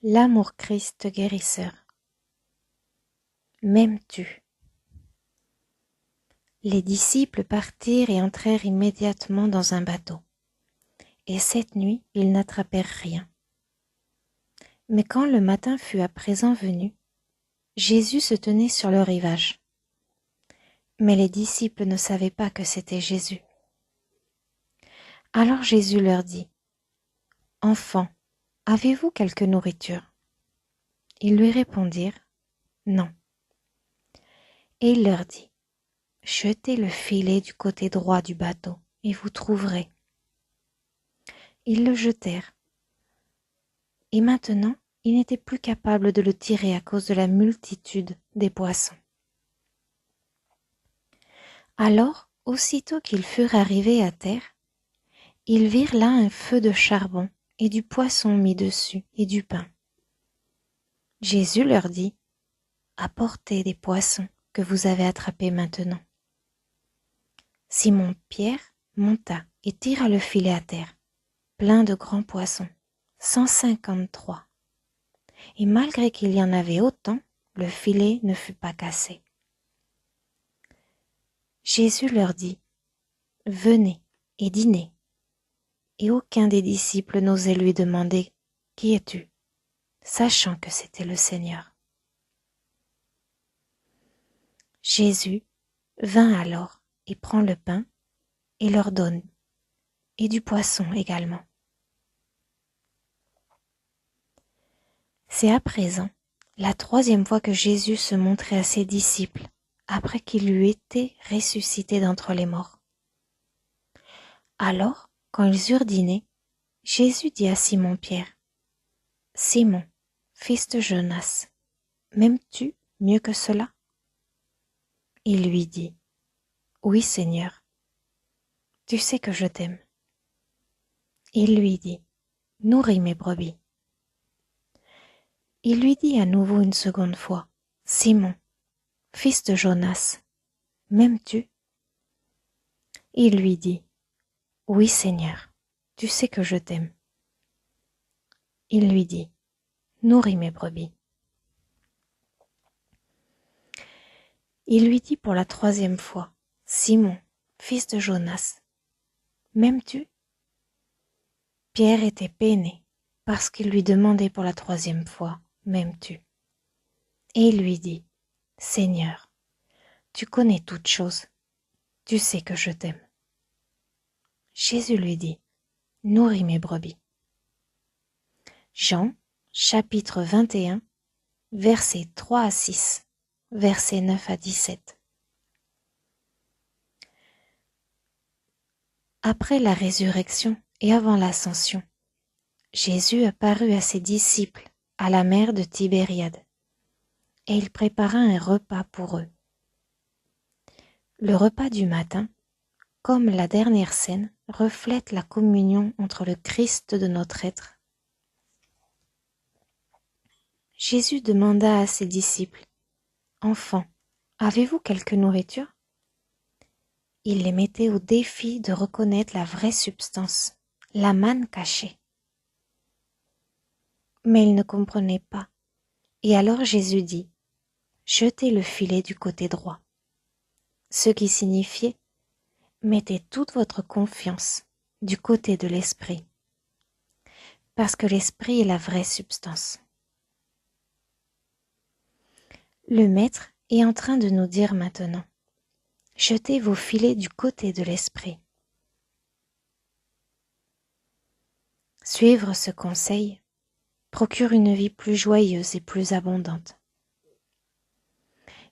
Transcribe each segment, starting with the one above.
L'amour Christ guérisseur. M'aimes-tu? Les disciples partirent et entrèrent immédiatement dans un bateau. Et cette nuit, ils n'attrapèrent rien. Mais quand le matin fut à présent venu, Jésus se tenait sur le rivage. Mais les disciples ne savaient pas que c'était Jésus. Alors Jésus leur dit, « Enfants, avez-vous quelque nourriture ?» Ils lui répondirent, « Non. » Et il leur dit, « Jetez le filet du côté droit du bateau, et vous trouverez. » Ils le jetèrent. Et maintenant, ils n'étaient plus capables de le tirer à cause de la multitude des poissons. Alors, aussitôt qu'ils furent arrivés à terre, ils virent là un feu de charbon et du poisson mis dessus et du pain. Jésus leur dit, « Apportez des poissons que vous avez attrapés maintenant. » Simon-Pierre monta et tira le filet à terre, plein de grands poissons, 153. Et malgré qu'il y en avait autant, le filet ne fut pas cassé. Jésus leur dit, « Venez et dînez. » Et aucun des disciples n'osait lui demander, « Qui es-tu ?» sachant que c'était le Seigneur. Jésus vint alors et prend le pain et leur donne, et du poisson également. C'est à présent la troisième fois que Jésus se montrait à ses disciples après qu'il eût été ressuscité d'entre les morts. Alors, quand ils eurent dîné, Jésus dit à Simon-Pierre, « Simon, fils de Jonas, m'aimes-tu mieux que cela ?» Il lui dit, « Oui, Seigneur, tu sais que je t'aime. » Il lui dit, « Nourris mes brebis. » Il lui dit à nouveau une seconde fois, « Simon, fils de Jonas, m'aimes-tu » Il lui dit, « Oui, Seigneur, tu sais que je t'aime. » Il lui dit, « Nourris mes brebis. » Il lui dit pour la troisième fois, « Simon, fils de Jonas, m'aimes-tu » Pierre était peiné parce qu'il lui demandait pour la troisième fois, « M'aimes-tu » Et il lui dit, « Seigneur, tu connais toutes choses, tu sais que je t'aime. » Jésus lui dit, « Nourris mes brebis. » Jean, chapitre 21, versets 3 à 6, versets 9 à 17. Après la résurrection et avant l'ascension, Jésus apparut à ses disciples à la mer de Tibériade, et il prépara un repas pour eux. Le repas du matin, comme la dernière scène, reflète la communion entre le Christ de notre être. Jésus demanda à ses disciples, « Enfants, avez-vous quelque nourriture ?» Il les mettait au défi de reconnaître la vraie substance, la manne cachée. Mais ils ne comprenaient pas. Et alors Jésus dit, « Jetez le filet du côté droit. » Ce qui signifiait, « Mettez toute votre confiance du côté de l'esprit. » Parce que l'esprit est la vraie substance. Le Maître est en train de nous dire maintenant, « Jetez vos filets du côté de l'esprit. » Suivre ce conseil procure une vie plus joyeuse et plus abondante.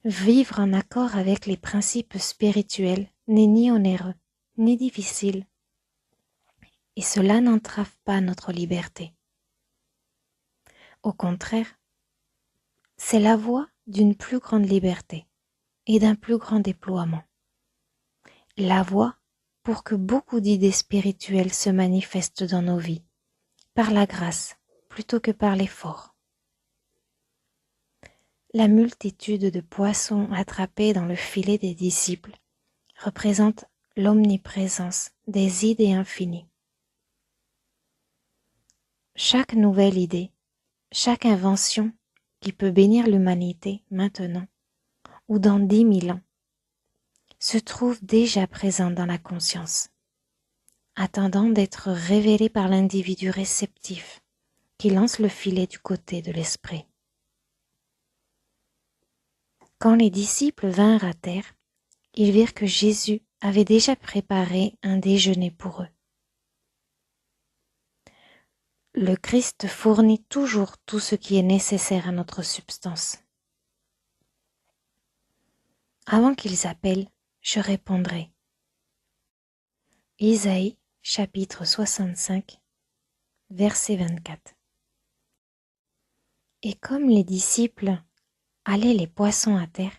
Vivre en accord avec les principes spirituels n'est ni onéreux, ni difficile, et cela n'entrave pas notre liberté. Au contraire, c'est la voie d'une plus grande liberté et d'un plus grand déploiement. La voie pour que beaucoup d'idées spirituelles se manifestent dans nos vies, par la grâce plutôt que par l'effort. La multitude de poissons attrapés dans le filet des disciples représente l'omniprésence des idées infinies. Chaque nouvelle idée chaque invention qui peut bénir l'humanité maintenant ou dans 10 000 ans se trouve déjà présente dans la conscience, attendant d'être révélée par l'individu réceptif qui lance le filet du côté de l'esprit. Quand les disciples vinrent à terre, ils virent que Jésus avait déjà préparé un déjeuner pour eux. Le Christ fournit toujours tout ce qui est nécessaire à notre substance. Avant qu'ils appellent, je répondrai. Isaïe, chapitre 65, verset 24. Et comme les disciples allaient les poissons à terre,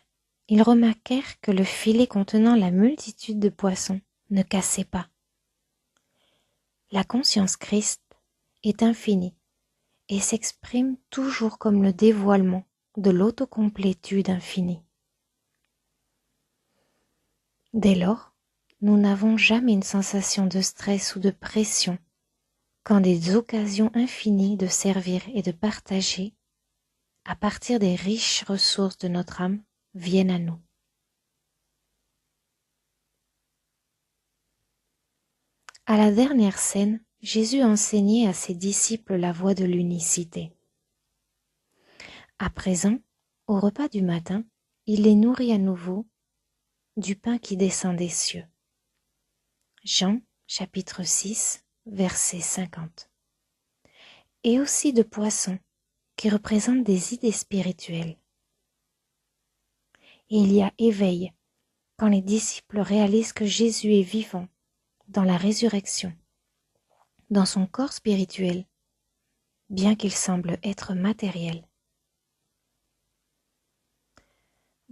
ils remarquèrent que le filet contenant la multitude de poissons ne cassait pas. La conscience Christ est infinie et s'exprime toujours comme le dévoilement de l'autocomplétude infinie. Dès lors, nous n'avons jamais une sensation de stress ou de pression quand des occasions infinies de servir et de partager à partir des riches ressources de notre âme viennent à nous. À la dernière scène, Jésus enseignait à ses disciples la voie de l'unicité. À présent, au repas du matin, il les nourrit à nouveau du pain qui descend des cieux. Jean, chapitre 6, verset 50. Et aussi de poissons, qui représentent des idées spirituelles. Et il y a éveil quand les disciples réalisent que Jésus est vivant dans la résurrection, dans son corps spirituel, bien qu'il semble être matériel.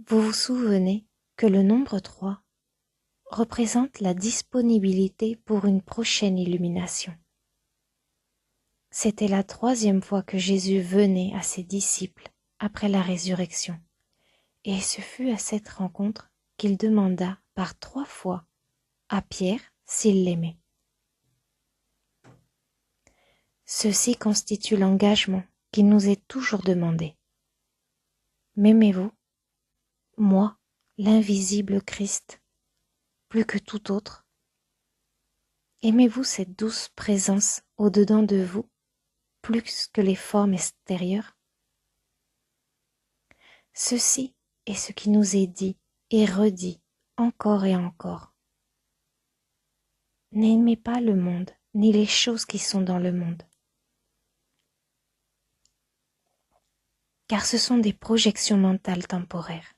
Vous vous souvenez que le nombre 3 représente la disponibilité pour une prochaine illumination. C'était la 3e fois que Jésus venait à ses disciples après la résurrection, et ce fut à cette rencontre qu'il demanda par 3 fois à Pierre s'il l'aimait. Ceci constitue l'engagement qui nous est toujours demandé. M'aimez-vous, moi, l'invisible Christ, plus que tout autre? Aimez-vous cette douce présence au-dedans de vous, plus que les formes extérieures? Ceci est ce qui nous est dit et redit encore et encore. N'aimez pas le monde, ni les choses qui sont dans le monde, car ce sont des projections mentales temporaires,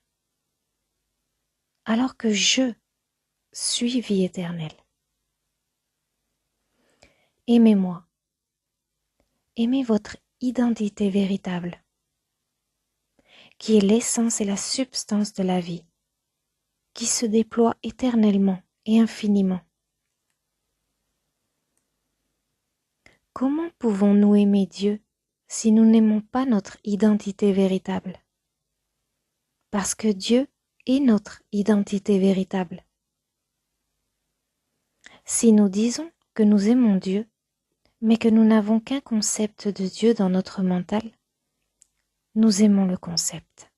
alors que je suis vie éternelle. Aimez-moi, aimez votre identité véritable, qui est l'essence et la substance de la vie, qui se déploie éternellement et infiniment. Comment pouvons-nous aimer Dieu si nous n'aimons pas notre identité véritable? Parce que Dieu est notre identité véritable. Si nous disons que nous aimons Dieu, mais que nous n'avons qu'un concept de Dieu dans notre mental, nous aimons le concept.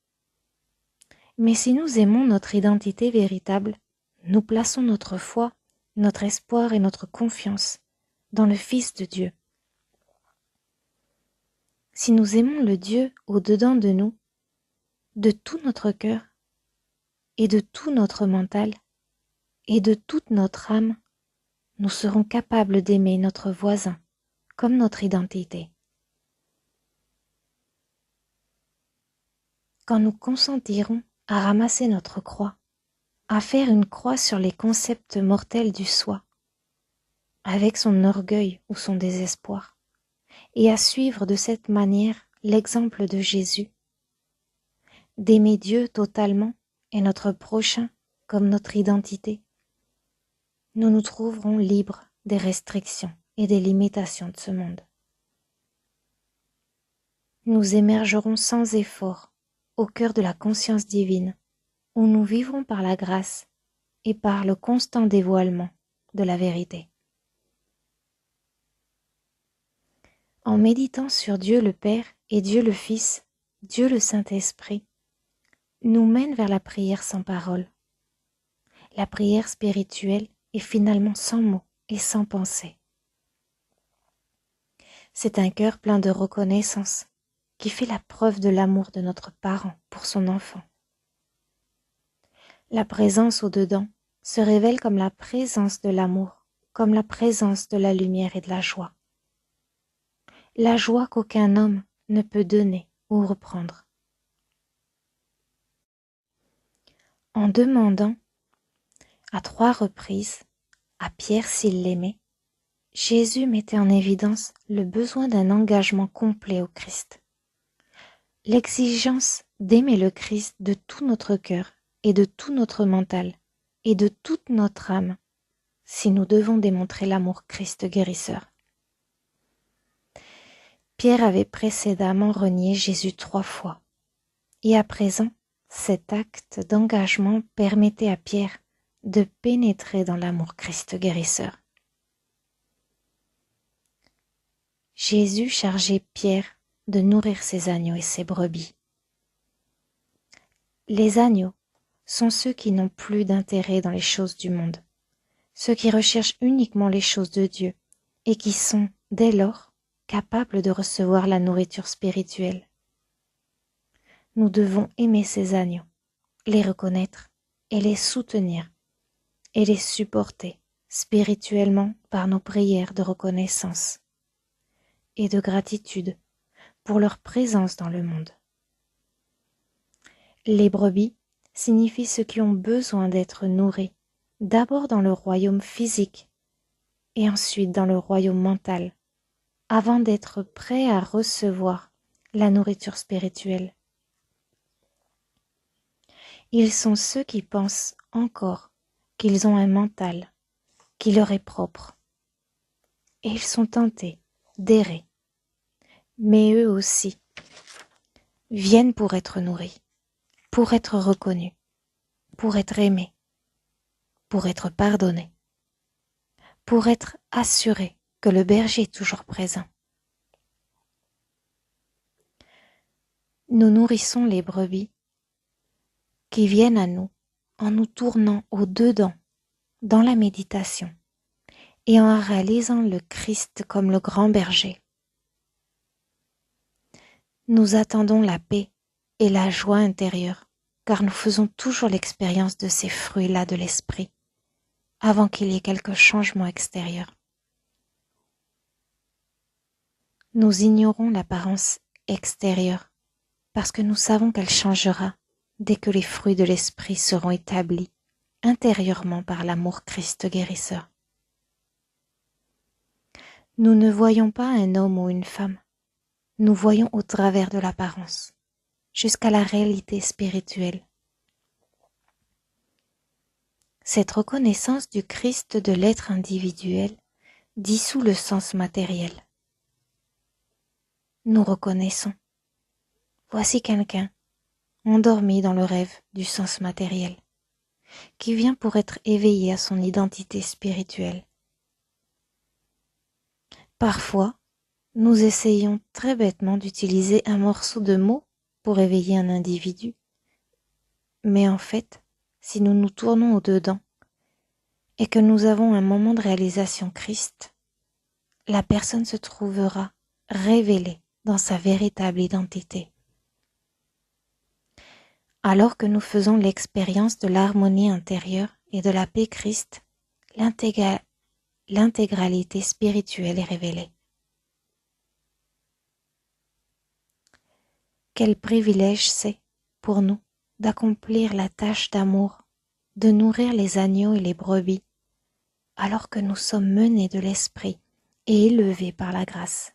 Mais si nous aimons notre identité véritable, nous plaçons notre foi, notre espoir et notre confiance dans le Fils de Dieu. Si nous aimons le Dieu au-dedans de nous, de tout notre cœur et de tout notre mental et de toute notre âme, nous serons capables d'aimer notre voisin comme notre identité. Quand nous consentirons à ramasser notre croix, à faire une croix sur les concepts mortels du soi, avec son orgueil ou son désespoir, et à suivre de cette manière l'exemple de Jésus, d'aimer Dieu totalement et notre prochain comme notre identité, nous nous trouverons libres des restrictions et des limitations de ce monde. Nous émergerons sans effort au cœur de la conscience divine, où nous vivrons par la grâce et par le constant dévoilement de la vérité. En méditant sur Dieu le Père et Dieu le Fils, Dieu le Saint-Esprit, nous mènent vers la prière sans parole. La prière spirituelle est finalement sans mots et sans pensée. C'est un cœur plein de reconnaissance qui fait la preuve de l'amour de notre parent pour son enfant. La présence au-dedans se révèle comme la présence de l'amour, comme la présence de la lumière et de la joie. La joie qu'aucun homme ne peut donner ou reprendre. En demandant à 3 reprises à Pierre s'il l'aimait, Jésus mettait en évidence le besoin d'un engagement complet au Christ. L'exigence d'aimer le Christ de tout notre cœur et de tout notre mental et de toute notre âme, si nous devons démontrer l'amour Christ guérisseur. Pierre avait précédemment renié Jésus 3 fois, et à présent, cet acte d'engagement permettait à Pierre de pénétrer dans l'amour Christ guérisseur. Jésus chargeait Pierre de nourrir ses agneaux et ses brebis. Les agneaux sont ceux qui n'ont plus d'intérêt dans les choses du monde, ceux qui recherchent uniquement les choses de Dieu et qui sont, dès lors, capables de recevoir la nourriture spirituelle. Nous devons aimer ces agneaux, les reconnaître et les soutenir et les supporter spirituellement par nos prières de reconnaissance et de gratitude pour leur présence dans le monde. Les brebis signifient ceux qui ont besoin d'être nourris, d'abord dans le royaume physique et ensuite dans le royaume mental, avant d'être prêts à recevoir la nourriture spirituelle. Ils sont ceux qui pensent encore qu'ils ont un mental qui leur est propre, et ils sont tentés d'errer. Mais eux aussi viennent pour être nourris, pour être reconnus, pour être aimés, pour être pardonnés, pour être assurés que le berger est toujours présent. Nous nourrissons les brebis qui viennent à nous en nous tournant au dedans, dans la méditation, et en réalisant le Christ comme le grand berger. Nous attendons la paix et la joie intérieure, car nous faisons toujours l'expérience de ces fruits-là de l'esprit, avant qu'il y ait quelque changement extérieur. Nous ignorons l'apparence extérieure, parce que nous savons qu'elle changera dès que les fruits de l'esprit seront établis intérieurement par l'amour Christ guérisseur. Nous ne voyons pas un homme ou une femme, nous voyons au travers de l'apparence, jusqu'à la réalité spirituelle. Cette reconnaissance du Christ de l'être individuel dissout le sens matériel. Nous reconnaissons. Voici quelqu'un, endormi dans le rêve du sens matériel, qui vient pour être éveillé à son identité spirituelle. Parfois, nous essayons très bêtement d'utiliser un morceau de mot pour éveiller un individu. Mais en fait, si nous nous tournons au dedans et que nous avons un moment de réalisation Christ, la personne se trouvera révélée dans sa véritable identité. Alors que nous faisons l'expérience de l'harmonie intérieure et de la paix Christ, l'intégralité spirituelle est révélée. Quel privilège c'est pour nous d'accomplir la tâche d'amour, de nourrir les agneaux et les brebis, alors que nous sommes menés de l'esprit et élevés par la grâce.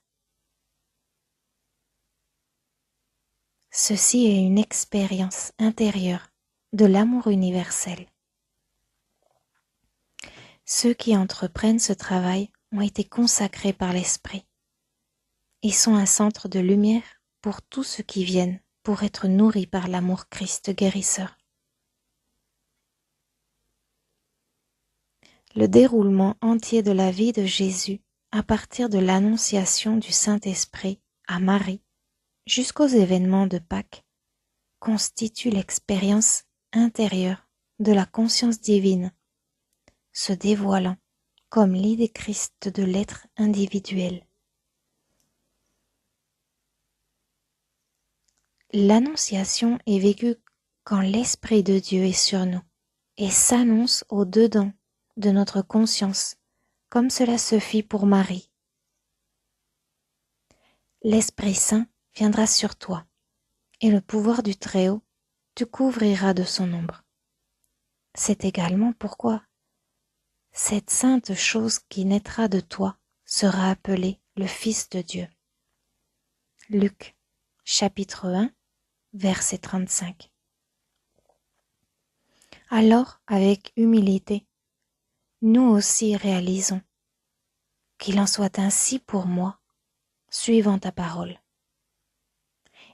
Ceci est une expérience intérieure de l'amour universel. Ceux qui entreprennent ce travail ont été consacrés par l'Esprit et sont un centre de lumière pour tous ceux qui viennent pour être nourris par l'amour Christ guérisseur. Le déroulement entier de la vie de Jésus à partir de l'annonciation du Saint-Esprit à Marie jusqu'aux événements de Pâques, constitue l'expérience intérieure de la conscience divine, se dévoilant comme l'idée Christ de l'être individuel. L'Annonciation est vécue quand l'Esprit de Dieu est sur nous et s'annonce au-dedans de notre conscience, comme cela se fit pour Marie. L'Esprit Saint viendra sur toi, et le pouvoir du Très-Haut te couvrira de son ombre. C'est également pourquoi cette sainte chose qui naîtra de toi sera appelée le Fils de Dieu. Luc, chapitre 1, verset 35. Alors, avec humilité, nous aussi réalisons qu'il en soit ainsi pour moi, suivant ta parole.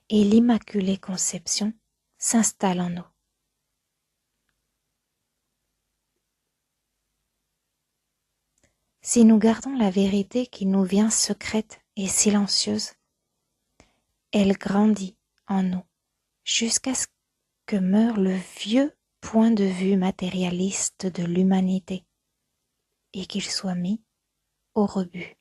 Et l'Immaculée Conception s'installe en nous. Si nous gardons la vérité qui nous vient secrète et silencieuse, elle grandit en nous jusqu'à ce que meure le vieux point de vue matérialiste de l'humanité et qu'il soit mis au rebut.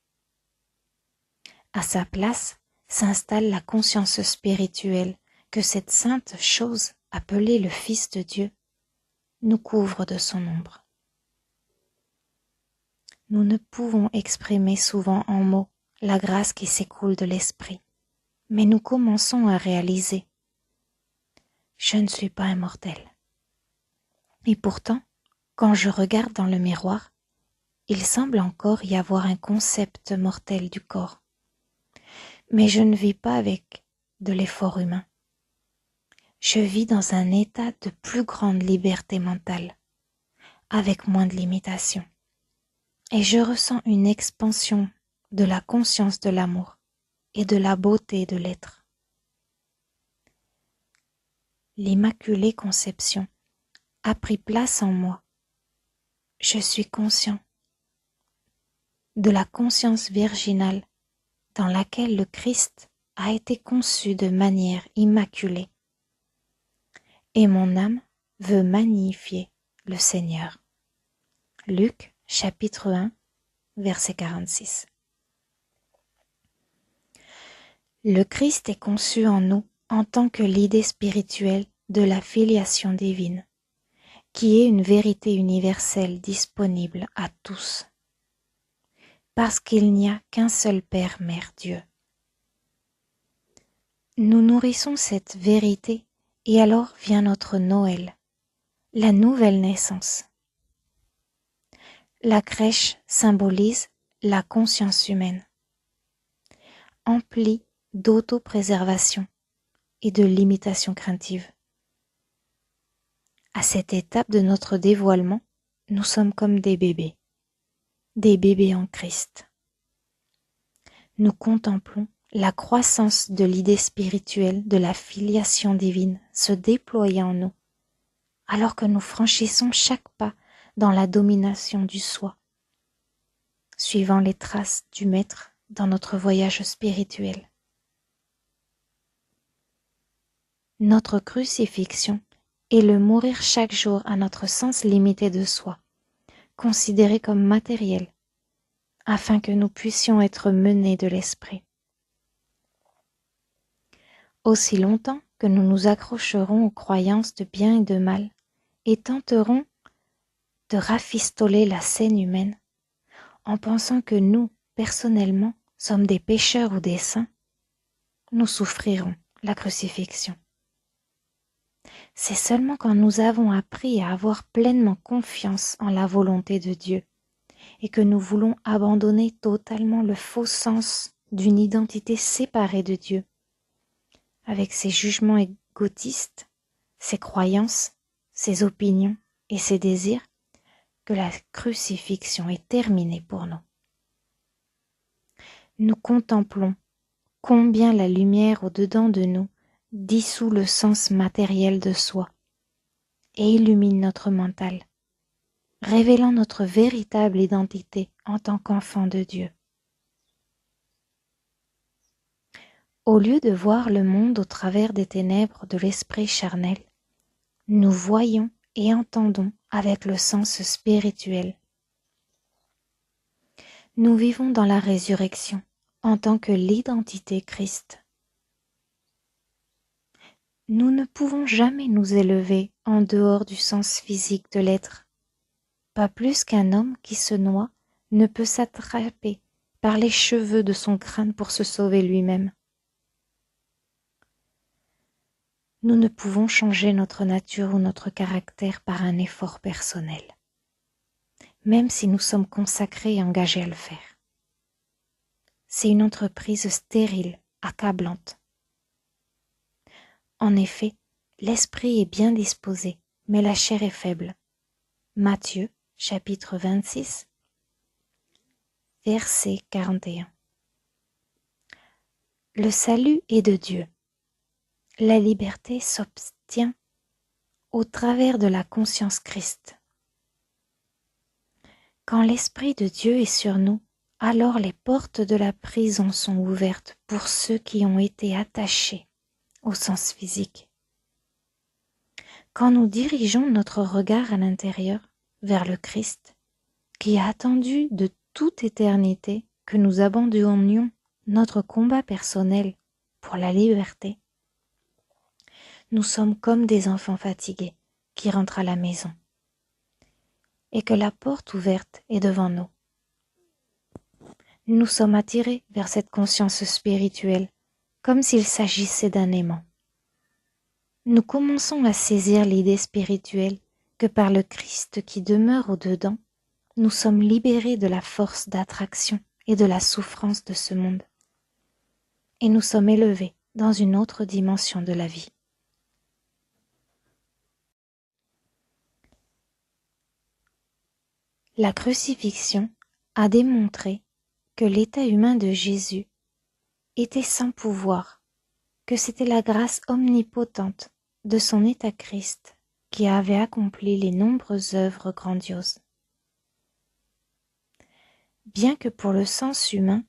À sa place s'installe la conscience spirituelle que cette sainte chose appelée le Fils de Dieu nous couvre de son ombre. Nous ne pouvons exprimer souvent en mots la grâce qui s'écoule de l'esprit, mais nous commençons à réaliser « Je ne suis pas immortel ». Et pourtant, quand je regarde dans le miroir, il semble encore y avoir un concept mortel du corps. Mais je ne vis pas avec de l'effort humain. Je vis dans un état de plus grande liberté mentale, avec moins de limitations. Et je ressens une expansion de la conscience de l'amour et de la beauté de l'être. L'Immaculée Conception a pris place en moi. Je suis conscient de la conscience virginale dans laquelle le Christ a été conçu de manière immaculée. Et mon âme veut magnifier le Seigneur. Luc, chapitre 1, verset 46. Le Christ est conçu en nous en tant que l'idée spirituelle de la filiation divine, qui est une vérité universelle disponible à tous, parce qu'il n'y a qu'un seul Père, Mère, Dieu. Nous nourrissons cette vérité et alors vient notre Noël, la nouvelle naissance. La crèche symbolise la conscience humaine, emplie d'autopréservation et de limitation craintive. À cette étape de notre dévoilement, nous sommes comme des bébés en Christ. Nous contemplons la croissance de l'idée spirituelle de la filiation divine se déployer en nous, alors que nous franchissons chaque pas dans la domination du soi, suivant les traces du Maître dans notre voyage spirituel. Notre crucifixion est le mourir chaque jour à notre sens limité de soi, considéré comme matériel, afin que nous puissions être menés de l'esprit. Aussi longtemps que nous nous accrocherons aux croyances de bien et de mal et tenterons de rafistoler la scène humaine en pensant que nous, personnellement, sommes des pécheurs ou des saints, nous souffrirons la crucifixion. C'est seulement quand nous avons appris à avoir pleinement confiance en la volonté de Dieu et que nous voulons abandonner totalement le faux sens d'une identité séparée de Dieu, avec ses jugements égotistes, ses croyances, ses opinions et ses désirs, que la crucifixion est terminée pour nous. Nous contemplons combien la lumière au-dedans de nous dissout le sens matériel de soi et illumine notre mental, révélant notre véritable identité en tant qu'enfant de Dieu. Au lieu de voir le monde au travers des ténèbres de l'esprit charnel, nous voyons et entendons avec le sens spirituel. Nous vivons dans la résurrection en tant que l'identité Christ. Nous ne pouvons jamais nous élever en dehors du sens physique de l'être, pas plus qu'un homme qui se noie ne peut s'attraper par les cheveux de son crâne pour se sauver lui-même. Nous ne pouvons changer notre nature ou notre caractère par un effort personnel, même si nous sommes consacrés et engagés à le faire. C'est une entreprise stérile, accablante. En effet, l'esprit est bien disposé, mais la chair est faible. Matthieu, chapitre 26, verset 41. Le salut est de Dieu. La liberté s'obtient au travers de la conscience Christ. Quand l'Esprit de Dieu est sur nous, alors les portes de la prison sont ouvertes pour ceux qui ont été attachés au sens physique. Quand nous dirigeons notre regard à l'intérieur vers le Christ, qui a attendu de toute éternité que nous abandonnions notre combat personnel pour la liberté, nous sommes comme des enfants fatigués qui rentrent à la maison et que la porte ouverte est devant nous. Nous sommes attirés vers cette conscience spirituelle comme s'il s'agissait d'un aimant. Nous commençons à saisir l'idée spirituelle que par le Christ qui demeure au-dedans, nous sommes libérés de la force d'attraction et de la souffrance de ce monde. Et nous sommes élevés dans une autre dimension de la vie. La crucifixion a démontré que l'état humain de Jésus était sans pouvoir, que c'était la grâce omnipotente de son état Christ qui avait accompli les nombreuses œuvres grandioses. Bien que pour le sens humain,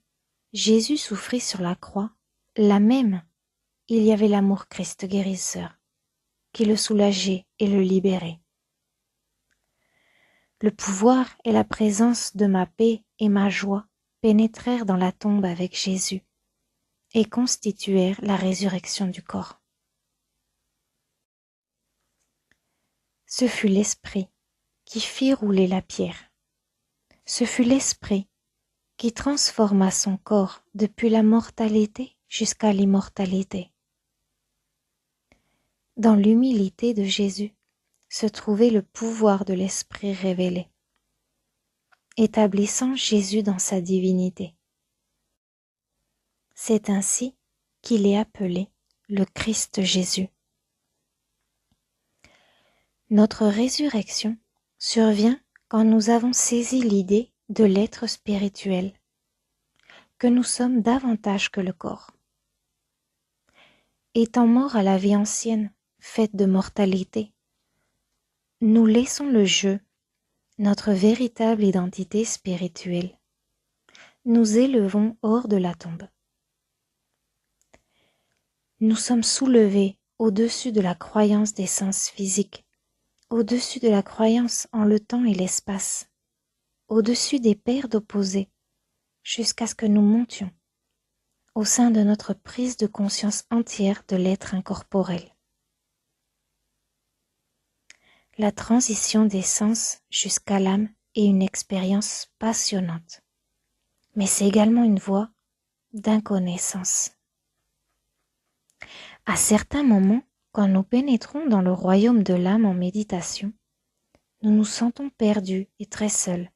Jésus souffrit sur la croix, là même, il y avait l'amour Christ guérisseur, qui le soulageait et le libérait. Le pouvoir et la présence de ma paix et ma joie pénétrèrent dans la tombe avec Jésus et constituèrent la résurrection du corps. Ce fut l'Esprit qui fit rouler la pierre. Ce fut l'Esprit qui transforma son corps depuis la mortalité jusqu'à l'immortalité. Dans l'humilité de Jésus se trouvait le pouvoir de l'Esprit révélé, établissant Jésus dans sa divinité. C'est ainsi qu'il est appelé le Christ Jésus. Notre résurrection survient quand nous avons saisi l'idée de l'être spirituel, que nous sommes davantage que le corps. Étant morts à la vie ancienne, faite de mortalité, nous laissons le jeu, notre véritable identité spirituelle. Nous élevons hors de la tombe. Nous sommes soulevés au-dessus de la croyance des sens physiques, au-dessus de la croyance en le temps et l'espace, au-dessus des paires d'opposés, jusqu'à ce que nous montions au sein de notre prise de conscience entière de l'être incorporel. La transition des sens jusqu'à l'âme est une expérience passionnante, mais c'est également une voie d'inconnaissance. À certains moments, quand nous pénétrons dans le royaume de l'âme en méditation, nous nous sentons perdus et très seuls.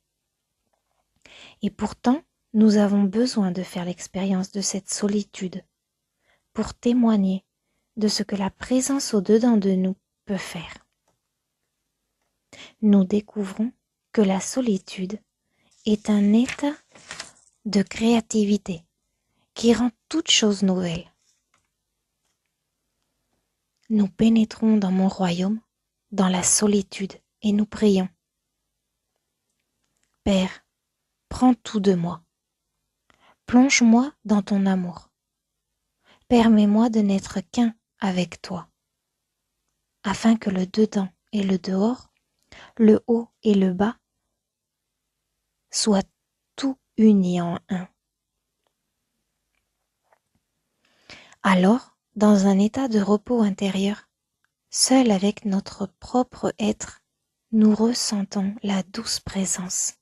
Et pourtant, nous avons besoin de faire l'expérience de cette solitude pour témoigner de ce que la présence au-dedans de nous peut faire. Nous découvrons que la solitude est un état de créativité qui rend toute chose nouvelle. Nous pénétrons dans mon royaume, dans la solitude, et nous prions. Père, prends tout de moi. Plonge-moi dans ton amour. Permets-moi de n'être qu'un avec toi, afin que le dedans et le dehors, le haut et le bas, soient tout unis en un. Alors, dans un état de repos intérieur, seul avec notre propre être, nous ressentons la douce présence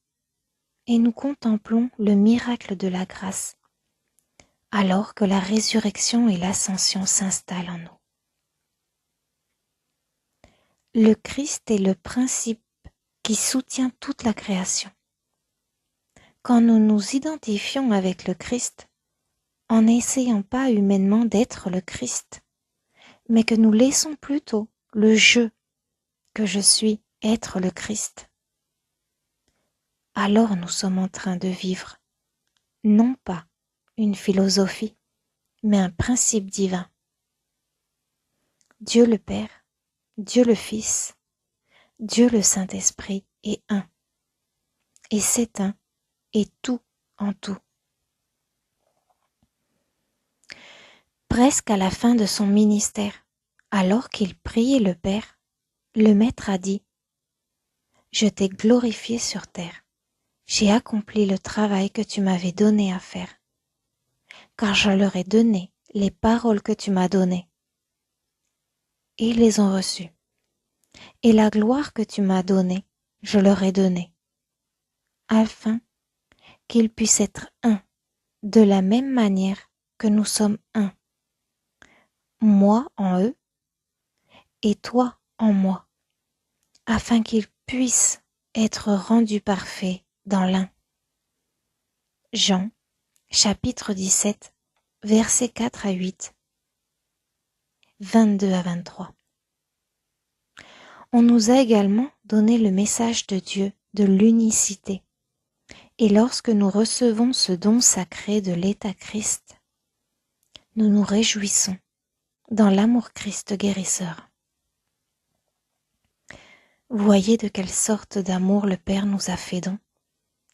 et nous contemplons le miracle de la grâce, alors que la résurrection et l'ascension s'installent en nous. Le Christ est le principe qui soutient toute la création. Quand nous nous identifions avec le Christ, en n'essayant pas humainement d'être le Christ, mais que nous laissons plutôt le je que je suis être le Christ, alors nous sommes en train de vivre non pas une philosophie, mais un principe divin. Dieu le Père, Dieu le Fils, Dieu le Saint-Esprit est un, et cet un est tout en tout. Presque à la fin de son ministère, alors qu'il priait le Père, le Maître a dit : « Je t'ai glorifié sur terre, j'ai accompli le travail que tu m'avais donné à faire, car je leur ai donné les paroles que tu m'as données, et ils les ont reçues. Et la gloire que tu m'as donnée, je leur ai donnée, afin qu'ils puissent être un, de la même manière que nous sommes un, moi en eux et toi en moi, afin qu'ils puissent être rendus parfaits dans l'un. » Jean, chapitre 17, versets 4 à 8, 22 à 23. On nous a également donné le message de Dieu de l'unicité. Et lorsque nous recevons ce don sacré de l'état Christ, nous nous réjouissons dans l'amour Christ guérisseur. Voyez de quelle sorte d'amour le Père nous a fait don,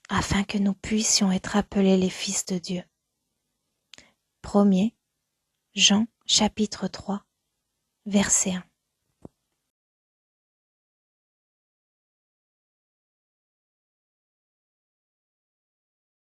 afin que nous puissions être appelés les fils de Dieu. 1er Jean chapitre 3, verset 1.